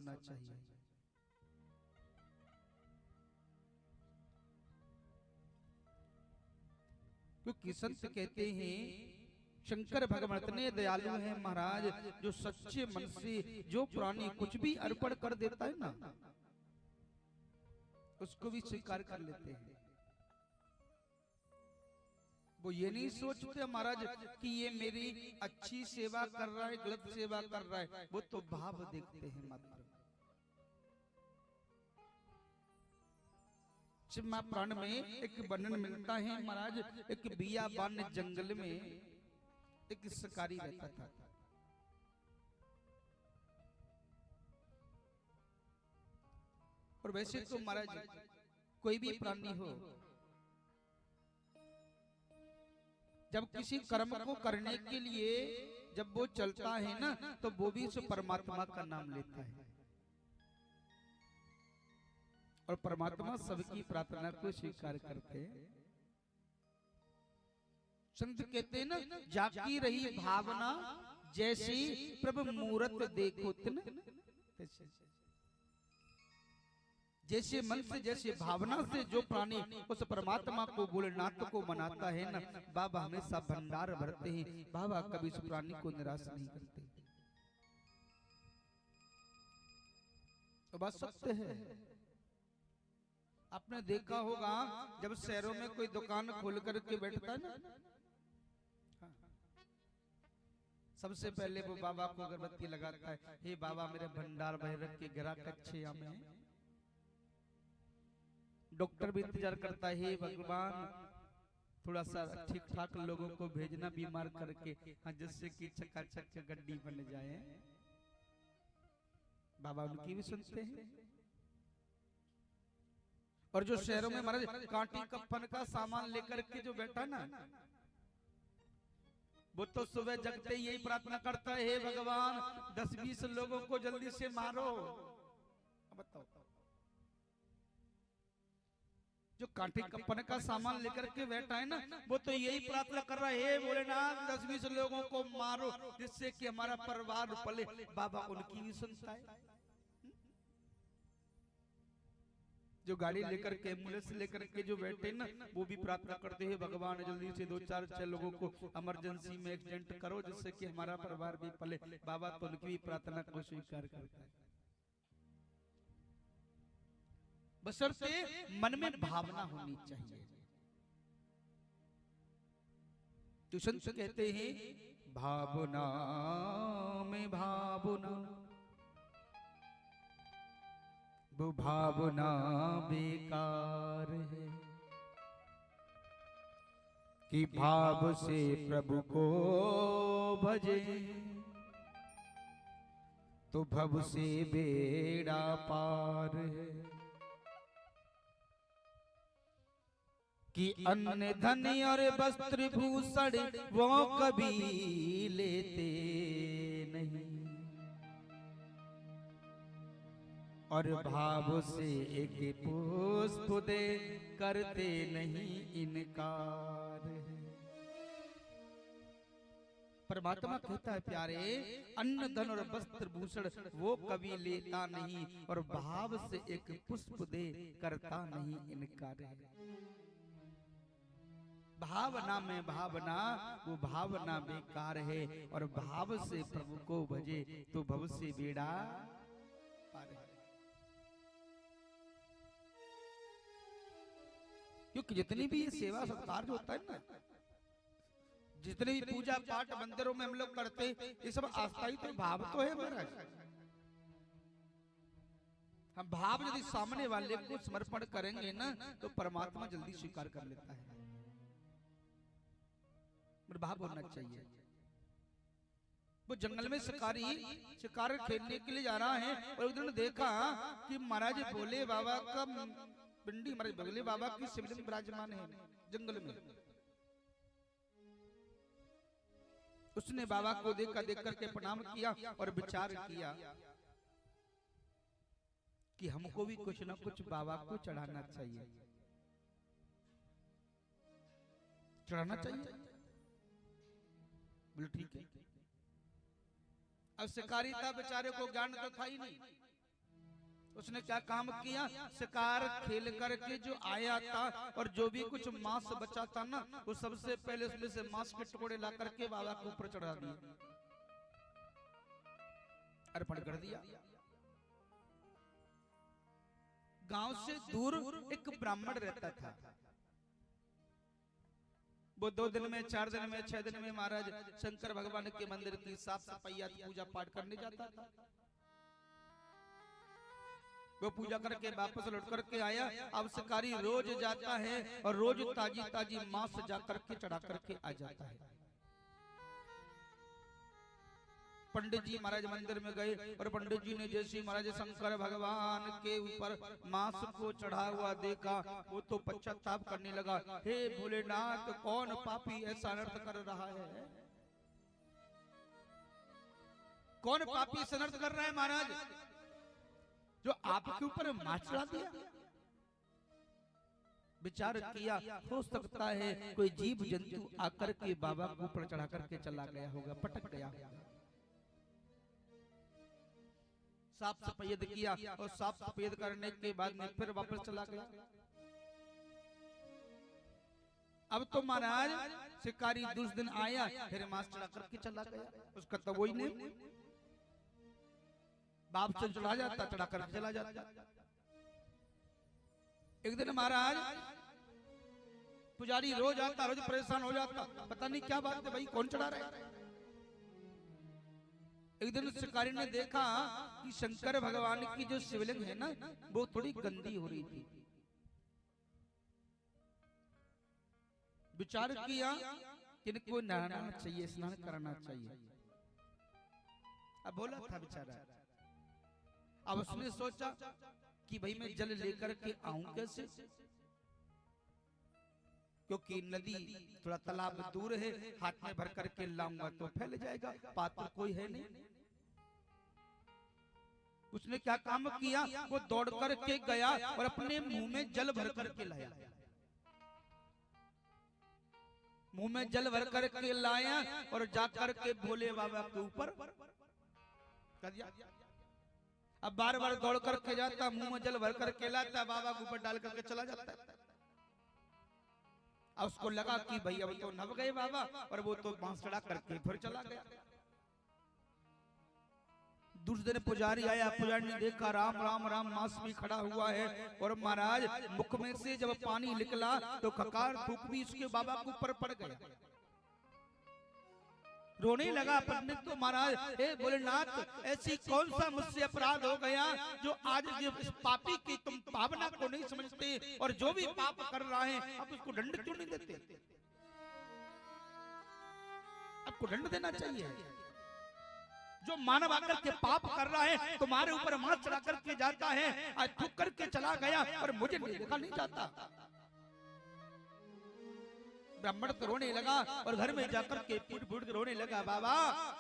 होना चाहिए। क्योंकि संत कहते हैं शंकर भगवान इतने दयालु हैं महाराज, जो सच्चे मन से जो प्राणी कुछ भी अर्पण कर देता है ना, उसको भी स्वीकार कर लेते हैं। वो ये नहीं सोचते महाराज कि ये मेरी अच्छी सेवा कर रहा है, गलत सेवा कर रहा है, वो तो भाव देखते हैं मात्र। शिव महापुराण में एक वर्णन मिलता है महाराज, एक बियाबान जंगल में एक शिकारी रहता था। और वैसे तो महाराज कोई भी प्राणी हो, जब किसी कर्म को करने के लिए जब वो चलता है ना, तो वो भी उस परमात्मा का नाम लेता है, और परमात्मा सबकी प्रार्थना को स्वीकार करते हैं। संत कहते हैं ना, जाकी रही भावना जैसी प्रभु मूरत देखो तिन, जैसे मन से जैसे भावना से जो प्राणी उस परमात्मा को भोलेनाथ को मनाता है ना, बाबा हमेशा भंडार भरते हैं। बाबा कभी उस प्राणी को निराश नहीं करते। तो बात सत्य है। आपने देखा होगा जब शहरों में कोई दुकान खोल करके बैठता है ना, सबसे पहले वो बाबा को अगरबत्ती लगाता है, हे बाबा मेरे भंडार भर रख के ग्राहक अच्छे हमें। डॉक्टर भी इंतजार करता है, हे भगवान थोड़ा सा ठीक ठाक लोगों को भेजना बीमार करके, हाँ, जिससे कि चकाचक गड्डी बन जाए। बाबा उनकी भी सुनते हैं। और जो शहरों में महाराज कांटी कफन का सामान लेकर के जो बैठा ना, वो तो सुबह जगते यही प्रार्थना करता है, हे भगवान 10-20 लोगों को जल्दी से मारो। बताओ, जो कांटे कफन का सामान लेकर के बैठा है ना, वो तो यही प्रार्थना कर रहा है, हे भोलेनाथ 10-20 लोगों को मारो जिससे कि हमारा परिवार पले। बाबा उनकी भी सुनता है। जो गाड़ी लेकर के एम्बुलेंस लेकर के जो बैठे ना, वो भी प्रार्थना करते हैं, भगवान जल्दी से 2-4 लोगों को इमरजेंसी में एक्सीडेंट करो जिससे कि हमारा परिवार भी पले। बाबा तो उनकी भी प्रार्थना को स्वीकार करता है, बशर्ते मन में भावना होनी चाहिए। तो संत कहते हैं भावना में भावना, वो भावना बेकार है, कि भाव से प्रभु को भजे तो भव से बेड़ा पार है। कि अन्न धन और वस्त्र भूषण वो कभी लेते नहीं, और भाव से एक पुष्प दे करते नहीं इनकार है। परमात्मा कहता है प्यारे, अन्न धन और वस्त्र भूषण वो कभी लेता नहीं, और भाव से एक पुष्प दे करता नहीं इनकार है। भावना में भावना, वो भावना बेकार है, और भाव से प्रभु को भजे तो भव से बेड़ा पार है। क्योंकि जितनी भी ये सेवा सत्कार जो होता है ना, जितने भी पूजा पाठ मंदिरों में हम लोग करते हैं, ये सब आस्था ही तो भाव तो है महाराज। हम भाव यदि सामने वाले को समर्पण करेंगे ना, तो परमात्मा जल्दी स्वीकार कर लेता है। भाव होना चाहिए। वो जंगल में शिकार खेलने के लिए जा रहा है, और उधर देखा कि महाराज भोले बाबा का पिंडी, महाराज भोले बाबा की शिवलिंग विराजमान है जंगल में। उसने बाबा को देख करके प्रणाम किया और विचार किया कि हमको भी कुछ ना कुछ बाबा को चढ़ाना चाहिए, चढ़ाना चाहिए। बोले ठीक है। अब शिकारी था, बेचारे को ज्ञान तो था ही नहीं, उसने क्या काम किया, शिकार खेल करके जो आया था और जो भी कुछ मांस बचा था ना, वो सबसे पहले उसमें से मांस के टुकड़े ला करके बाबा के ऊपर चढ़ा दिए, अर्पण कर दिया। गांव से दूर एक ब्राह्मण रहता था, वो 2 दिन में, 4 दिन में, 6 दिन में महाराज शंकर भगवान के मंदिर की साफ सफाई पूजा पाठ करने जाता था। वो पूजा करके वापस लौट करके आया। अब शिकारी रोज जाता है और रोज ताजी ताजी मांस जा करके चढ़ा करके आ जाता है। पंडित जी महाराज मंदिर में गए और पंडित जी ने जैसे महाराज शंकर भगवान के ऊपर मांस को चढ़ा हुआ देखा, वो तो पश्चाताप करने लगा, हे भोलेनाथ, कौन पापी ऐसा अनर्थ कर रहा है, कौन पापी ऐसा अनर्थ कर रहा है महाराज, जो आपके ऊपर मांस चढ़ा दिया। विचार किया, हो सकता है कोई जीव जंतु आकर के बाबा को ऊपर चढ़ा करके चला गया होगा, पटक गया होगा। साफ सफेद किया और साफ सफेद करने के बाद में फिर वापस चला गया। अब तो महाराज शिकारी दूसरे दिन आया, फिर मांस चढ़ा करके चला गया। उसका तो वही नहीं, बाप से चढ़ा जाता, चढ़ा कर चला जाता। एक दिन महाराज पुजारी रोज आता, रोज परेशान हो जाता, पता नहीं क्या बात है भाई, कौन चढ़ा रहा है। एक दिन शिकारी ने देखा कि शंकर भगवान की जो शिवलिंग है ना, वो थोड़ी गंदी हो रही थी। विचार किया कि इनको नहाना चाहिए, स्नान कराना चाहिए। अब बोला था बेचारा, अब उसने सोचा कि भाई मैं जल लेकर के आऊं कैसे, क्योंकि नदी थोड़ा तालाब दूर है, हाथ में भर करके लाऊंगा तो फैल जाएगा, पात्र कोई है नहीं। उसने क्या काम किया, वो दौड़ करके गया और अपने मुंह में जल भर करके लाया, मुंह में जल भर करके लाया और जाकर के भोले बाबा के ऊपर कर दिया। अब बार बार दौड़ करके जाता, मुंह में जल भर करके लाता, बाबा के ऊपर डाल करके चला जाता। अब उसको लगा कि भाई अब तो नव गए बाबा, और वो तो बांस चढ़ा करके फिर चला गया। दूसरे दिन पुजारी आया, पुजारी ने देखा राम राम राम मांस भी खड़ा हुआ है, और महाराज मुख में से जब पानी निकला तो खकार थूक भी उसके बाबा के ऊपर पड़ गया। रोने लगा पंडित तो महाराज, हे भोलेनाथ, ऐसी कौन सा मुझसे अपराध हो गया जो आज इस पापी की तुम पावना को नहीं समझते, और जो भी पाप कर रहा है आप उसको दंड क्यों नहीं देते, आपको दंड देना चाहिए। जो मानव आकर के पाप कर रहा है, तुम्हारे ऊपर मांस चढ़ा करके जाता है, आज थूक करके चला गया और मुझे देखा नहीं जाता। ब्राह्मण तो रोने लगा और घर में जाकर के फूट फूट के रोने लगा, बाबा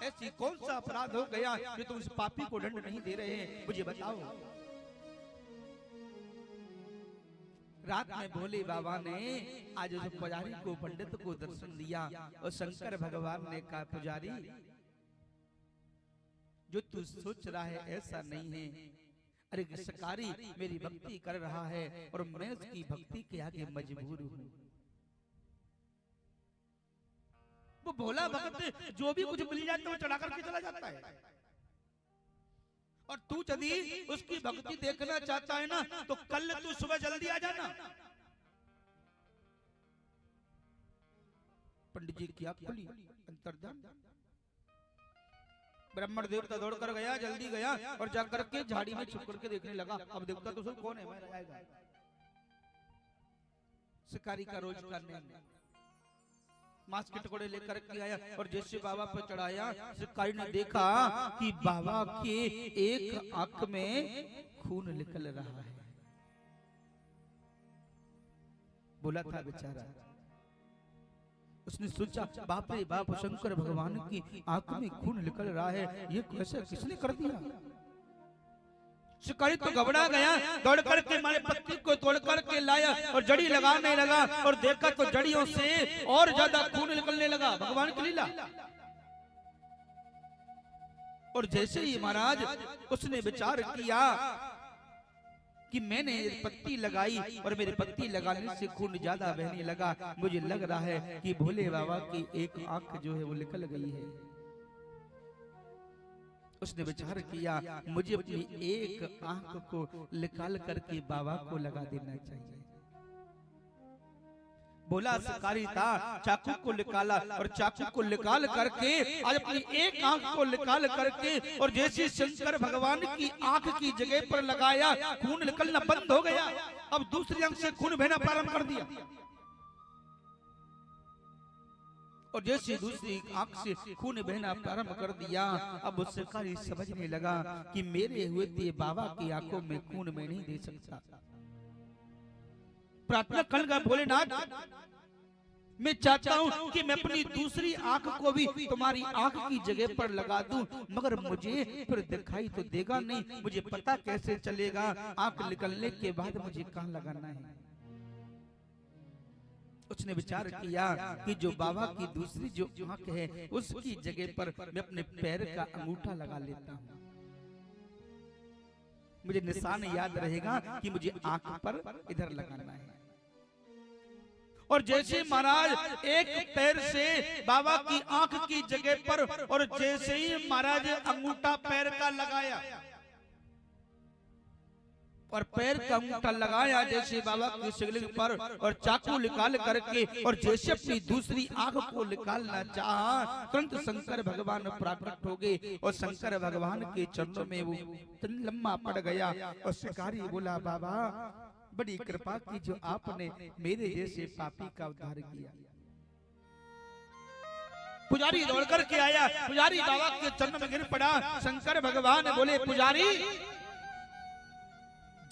ऐसी कौन सा अपराध हो गया कि तुम इस पापी को दंड नहीं दे रहे हैं, मुझे बताओ। रात में भोले बाबा ने आज उस पुजारी को, पंडित को दर्शन दिया और शंकर भगवान ने कहा, पुजारी जो तू सोच रहा है ऐसा नहीं है, अरे शिकारी मेरी भक्ति कर रहा है और मैं उसकी भक्ति के आगे मजबूर हूँ। वो भोला भक्त जो भी कुछ मिल जाता है वो चढ़ा करके चला जाता है, और तू यदि उसकी भक्ति देखना चाहता है ना तो कल तू सुबह जल्दी आ जाना। पंडित जी की आंख खुली, अंतर्ध्यान। ब्राह्मण देवता दौड़ कर गया, जल्दी गया और जाकर के झाड़ी में छुप करके देखने लगा। अब देवता तो सब कौन है, मैं आएगा। शिकारी का रोज का नियम, मांस के टुकड़े लेकर के आया और जैसे बाबा पर चढ़ाया, शिकारी ने देखा कि बाबा के एक आंख में खून निकल रहा है। बोला था बेचारा, उसने सोचा बाप रे बाप, शंकर भगवान की आंख में खून निकल रहा है, ये कैसे, किसने कर दिया। शिकारी तो घबरा गया, दौड़ करके हमारे पत्ती को तोड़ करके लाया और जड़ी लगाने लगा और देखा तो जड़ियों से और ज्यादा खून निकलने लगा। भगवान की लीला। और जैसे ही महाराज उसने विचार किया कि मैंने पत्ती लगाई और मेरी पत्ती लगाने से खून ज्यादा बहने लगा, मुझे लग रहा है कि भोले बाबा की एक आंख जो है वो निकल गई है। उसने विचार किया मुझे अपनी एक आंख को निकाल करके बाबा को लगा देना चाहिए। बोला शिकारी था, चाकू को निकाला और चाकू को निकाल करके आज अपनी एक आंख को निकाल करके और जैसे शंकर भगवान की आंख की जगह पर लगाया, खून निकलना बंद हो गया। अब दूसरी आंख से खून बहना प्रारंभ कर दिया और जैसे दूसरी आंख से खून बहना प्रारंभ कर दिया, अब वो शिकारी समझने लगा कि मेरे हुए थे बाबा की आंखों में खून मैं नहीं दे सकता। प्रार्थना कर लगा, भोलेनाथ मैं चाहता हूं कि मैं अपनी दूसरी आंख को भी तुम्हारी आंख की जगह पर लगा दूं, मगर मुझे फिर दिखाई तो देगा नहीं, मुझे पता कैसे चलेगा आंख निकलने के बाद मुझे कहां लगाना है। उसने विचार किया कि जो बाबा की दूसरी जो आंख है उसकी जगह पर मैं अपने पैर का अंगूठा लगा लेता हूं, मुझे निशान याद रहेगा कि मुझे आंख पर इधर लगाना है। और जैसे महाराज एक पैर से बाबा की आंख की जगह पर और जैसे ही महाराज अंगूठा पैर का लगाया और पैर का अंगूठा लगाया जैसे बाबा की शिवलिंग पर और चाकू निकाल करके और जैसे अपनी दूसरी आंख को निकालना चाहा, तुरंत शंकर भगवान प्रकट हो गए और शंकर भगवान के चरणों में वो लम्बा पड़ गया। और शिकारी बोला, बाबा बड़ी कृपा की जो आपने मेरे जैसे पापी का उद्धार किया। पुजारी दौड़ करके आया, पुजारी बाबा के चरणों में गिर पड़ा। शंकर भगवान बोले, पुजारी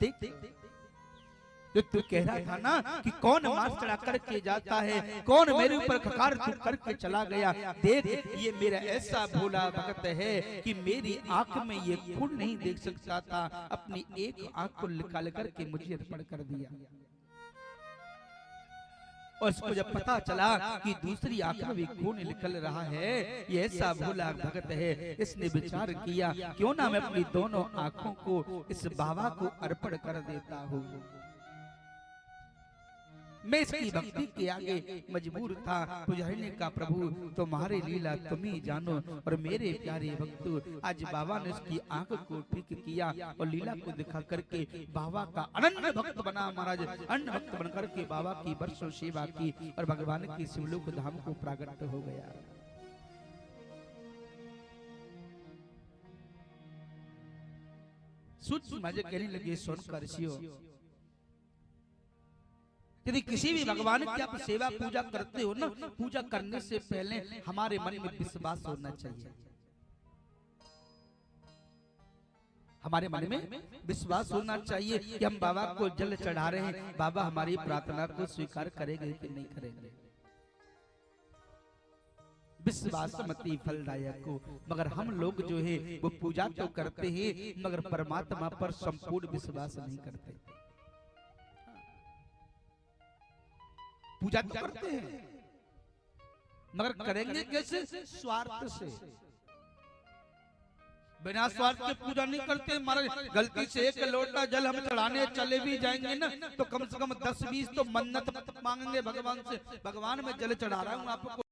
देख जो तू कह रहा था ना कि कौन मार चढ़ा करके जाता है, कौन मेरे ऊपर खकार चुप करके चला गया, देख ये मेरा ऐसा भोला भक्त है कि मेरी आंख में ये खून नहीं देख सकता था, अपनी एक आंख को निकाल करके मुझे अर्पण कर दिया। और इसको जब पता चला कि दूसरी आंख में भी खून निकल रहा है, ये ऐसा भोला भक्त है, इसने विचार किया क्यों ना मैं अपनी दोनों आंखों को इस बाबा को अर्पण कर देता हूँ। मैं इसकी भक्ति के आगे मजबूर था। पुजारी ने कहा, प्रभु तुम्हारे लीला तुम ही जानो और मेरे प्यारे भक्त, आज बाबा ने उसकी आंख को ठीक किया और लीला को दिखा करके बाबा का अनन्य भक्त बना। महाराज अनन्य भक्त बनकर के बाबा की वर्षों सेवा की और भगवान की शिवलोक धाम को प्रागट्य हो गया। सूत माजे कहने लगे, सोनकर ऋषियों, यदि किसी भी भगवान की आप सेवा पूजा करते हो ना, पूजा करने से पहले हमारे मन में विश्वास होना चाहिए। हमारे मन में विश्वास होना चाहिए कि हम बाबा को जल चढ़ा रहे हैं, बाबा हमारी प्रार्थना को स्वीकार करेंगे कि नहीं करेंगे। विश्वास मति फलदायक को, मगर हम लोग जो है वो पूजा तो करते हैं मगर परमात्मा पर संपूर्ण विश्वास नहीं करते। पूजा तो करते हैं मगर करेंगे कैसे? स्वार्थ से। बिना स्वार्थ के पूजा नहीं करते। महाराज गलती से एक लोटा जल हम चढ़ाने चले भी जाएंगे ना तो कम से कम 10-20 तो मन्नत मांगेंगे भगवान से, भगवान मैं जल चढ़ा रहा हूँ आपको